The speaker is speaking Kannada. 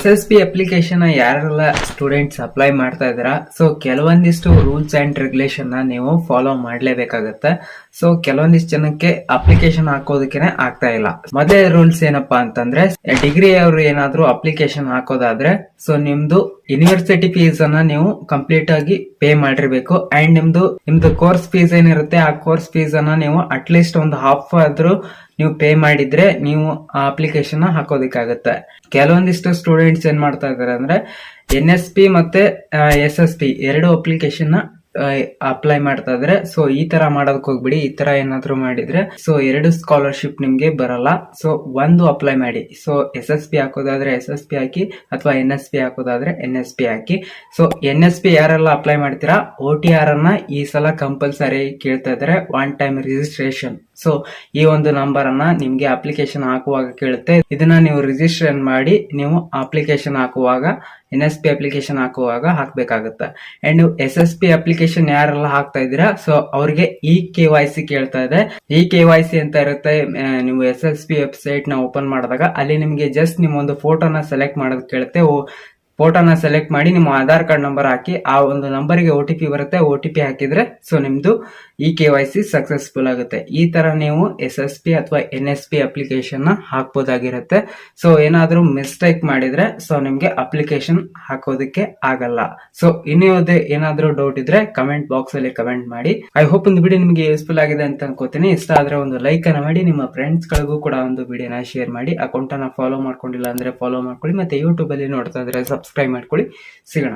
SSP ಅಪ್ಲಿಕೇಶನ್ ಯಾರೆಲ್ಲ ಸ್ಟೂಡೆಂಟ್ಸ್ ಅಪ್ಲೈ ಮಾಡ್ತಾ ಇದ್ದೀರಾ, ಸೊ ಕೆಲವೊಂದಿಷ್ಟು ರೂಲ್ಸ್ ಅಂಡ್ ರೆಗ್ಯುಲೇಷನ್ ನೀವು ಫಾಲೋ ಮಾಡ್ಲೇಬೇಕಾಗತ್ತೆ. ಸೊ ಕೆಲವೊಂದಿಷ್ಟು ಜನಕ್ಕೆ ಅಪ್ಲಿಕೇಶನ್ ಹಾಕೋದಕ್ಕೆ ಆಗ್ತಾ ಇಲ್ಲ. ಮೊದಲೇ ರೂಲ್ಸ್ ಏನಪ್ಪಾ ಅಂತಂದ್ರೆ, ಡಿಗ್ರಿ ಅವರು ಏನಾದ್ರು ಅಪ್ಲಿಕೇಶನ್ ಹಾಕೋದಾದ್ರೆ ಸೊ ನಿಮ್ದು ಯೂನಿವರ್ಸಿಟಿ ಫೀಸ್ ಅನ್ನ ನೀವು ಕಂಪ್ಲೀಟ್ ಆಗಿ ಪೇ ಮಾಡಿರ್ಬೇಕು. ಅಂಡ್ ನಿಮ್ದು ಕೋರ್ಸ್ ಫೀಸ್ ಏನಿರುತ್ತೆ ಆ ಕೋರ್ಸ್ ಫೀಸ್ ಅನ್ನ ನೀವು ಅಟ್ಲೀಸ್ಟ್ ಒಂದು ಹಾಫ್ ಆದ್ರೂ ನೀವು ಪೇ ಮಾಡಿದ್ರೆ ನೀವು ಆ ಅಪ್ಲಿಕೇಶನ್ ಹಾಕೋದಿಕ್ಕಾಗತ್ತೆ. ಕೆಲವೊಂದಿಷ್ಟು ಸ್ಟೂಡೆಂಟ್ಸ್ ಏನ್ ಮಾಡ್ತಾ ಇದಾರೆ ಅಂದ್ರೆ NSP ಮತ್ತೆ SSP ಎರಡು ಅಪ್ಲಿಕೇಶನ್ ಅಪ್ಲೈ ಮಾಡ್ತಾ ಇದ್ರೆ. ಸೊ ಈ ತರ ಮಾಡೋದಕ್ಕೆ ಹೋಗ್ಬಿಡಿ. ಈ ತರ ಏನಾದ್ರು ಮಾಡಿದ್ರೆ ಸೊ ಎರಡು ಸ್ಕಾಲರ್ಶಿಪ್ ನಿಮ್ಗೆ ಬರಲ್ಲ. ಸೊ ಒಂದು ಅಪ್ಲೈ ಮಾಡಿ. ಸೊ SSP ಹಾಕೋದಾದ್ರೆ SSP ಹಾಕಿ, ಅಥವಾ NSP ಹಾಕೋದಾದ್ರೆ NSP ಹಾಕಿ. ಸೊ NSP ಯಾರೆಲ್ಲ ಅಪ್ಲೈ ಮಾಡ್ತೀರಾ, OTR ಅನ್ನ ಈ ಸಲ ಕಂಪಲ್ಸರಿ ಕೇಳ್ತಾ ಇದಾರೆ, ಒನ್ ಟೈಮ್ ರಿಜಿಸ್ಟ್ರೇಷನ್. ಸೊ ಈ ಒಂದು ನಂಬರ್ ಅನ್ನ ನಿಮ್ಗೆ ಅಪ್ಲಿಕೇಶನ್ ಹಾಕುವಾಗ ಕೇಳುತ್ತೆ. ಇದನ್ನ ನೀವು ರಿಜಿಸ್ಟ್ರೇಷನ್ ಮಾಡಿ ನೀವು ಅಪ್ಲಿಕೇಶನ್ ಹಾಕುವಾಗ NSP ಅಪ್ಲಿಕೇಶನ್ ಹಾಕುವಾಗ ಹಾಕ್ಬೇಕಾಗತ್ತೆ. ಅಂಡ್ ನೀವು SSP ಅಪ್ಲಿಕೇಶನ್ ಯಾರೆಲ್ಲ ಹಾಕ್ತಾ ಇದ್ದೀರಾ ಸೊ ಅವ್ರಿಗೆ KYC ಕೇಳ್ತಾ ಇದೆ. KYC ಅಂತ ಇರುತ್ತೆ. ನೀವು SSP ವೆಬ್ಸೈಟ್ ನ ಓಪನ್ ಮಾಡಿದಾಗ ಅಲ್ಲಿ ನಿಮ್ಗೆ ಜಸ್ಟ್ ನಿಮ್ಮ ಒಂದು ಫೋಟೋನ ಸೆಲೆಕ್ಟ್ ಮಾಡೋದು ಕೇಳುತ್ತೆ. ಫೋಟೋನ ಸೆಲೆಕ್ಟ್ ಮಾಡಿ ನಿಮ್ಮ ಆಧಾರ್ ಕಾರ್ಡ್ ನಂಬರ್ ಹಾಕಿ, ಆ ಒಂದು ನಂಬರ್ಗೆ OTP ಬರುತ್ತೆ. OTP ಹಾಕಿದ್ರೆ ಸೊ ನಿಮ್ದು KYC ಸಕ್ಸಸ್ಫುಲ್ ಆಗುತ್ತೆ. ಈ ತರ ನೀವು SSP ಅಥವಾ NSP ಅಪ್ಲಿಕೇಶನ್ ನ ಹಾಕ್ಬೋದಾಗಿರುತ್ತೆ. ಸೊ ಏನಾದ್ರೂ ಮಿಸ್ಟೇಕ್ ಮಾಡಿದ್ರೆ ಸೊ ನಿಮ್ಗೆ ಅಪ್ಲಿಕೇಶನ್ ಹಾಕೋದಕ್ಕೆ ಆಗಲ್ಲ. ಸೊ ಇನ್ನೇ ಏನಾದ್ರೂ ಡೌಟ್ ಇದ್ರೆ ಕಮೆಂಟ್ ಬಾಕ್ಸ್ ಅಲ್ಲಿ ಕಮೆಂಟ್ ಮಾಡಿ. ಐ ಹೋಪ್ ಒಂದು ವಿಡಿಯೋ ನಿಮ್ಗೆ ಯೂಸ್ಫುಲ್ ಆಗಿದೆ ಅಂತ ಅನ್ಕೋತೀನಿ. ಇಷ್ಟ ಆದ್ರೆ ಒಂದು ಲೈಕ್ ಅನ್ನ ಮಾಡಿ, ನಿಮ್ಮ ಫ್ರೆಂಡ್ಸ್ ಗಳಿಗೂ ಕೂಡ ಒಂದು ವಿಡಿಯೋನ ಶೇರ್ ಮಾಡಿ. ಅಕೌಂಟ್ ಅನ್ನ ಫಾಲೋ ಮಾಡ್ಕೊಂಡಿಲ್ಲ ಅಂದ್ರೆ ಫಾಲೋ ಮಾಡ್ಕೊಳ್ಳಿ. ಮತ್ತೆ ಯೂಟ್ಯೂಬ್ ಅಲ್ಲಿ ನೋಡ್ತಾ ಇದ್ರೆ ಸಬ್ಸ್ಕ್ರೈಬ್ ಮಾಡ್ಕೊಳ್ಳಿ. ಸಿಗೋಣ.